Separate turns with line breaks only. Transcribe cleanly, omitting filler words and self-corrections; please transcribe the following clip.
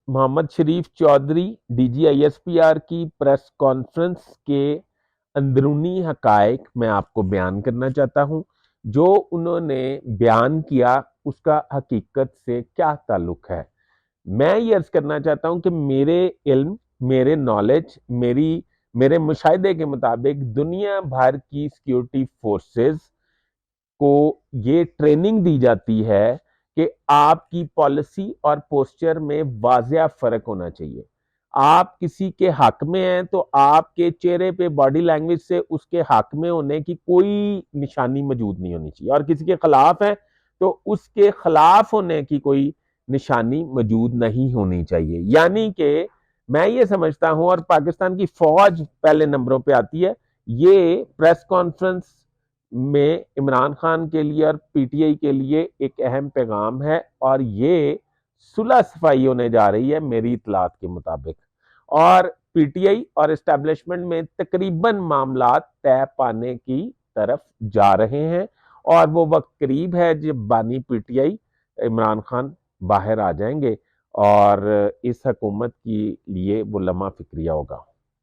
मोहम्मद शरीफ Chaudhary DGISPR की press conference के अंदरूनी हकायक मैं आपको बयान करना चाहता हूं। जो उन्होंने बयान किया उसका हकीकत से क्या ताल्लुक है। मैं ये अर्ज करना चाहता हूं कि मेरे इल्म, मेरे नॉलेज, मेरे मुशाहिदे के मुताबिक दुनिया भर की सिक्योरिटी फोर्सेस को ये ट्रेनिंग दी जाती है कि आपकी पॉलिसी और पोस्चर में वाज़िया फर्क होना चाहिए। आप किसी के हक में हैं तो आपके चेहरे पे बॉडी लैंग्वेज से उसके हक में होने की कोई निशानी मौजूद नहीं होनी चाहिए, और किसी के खिलाफ है तो उसके खिलाफ होने की कोई निशानी मौजूद नहीं होनी चाहिए। यानी कि मैं ये समझता हूं, और पाकिस्तान की फौज पहले नंबरों पे आती है, ये प्रेस कॉन्फ्रेंस में इमरान खान के लिए और PTI के लिए एक अहम पैगाम है, और ये सुलह सफाई होने जा रही है मेरी इतलात के मुताबिक। और PTI और एस्टेब्लिशमेंट में तकरीबन मामलात तय पाने की तरफ जा रहे हैं, और वो वक्त करीब है जब बानी PTI इमरान खान बाहर आ जाएंगे और इस हुकूमत के लिए वो लम्हा फिक्रिया होगा।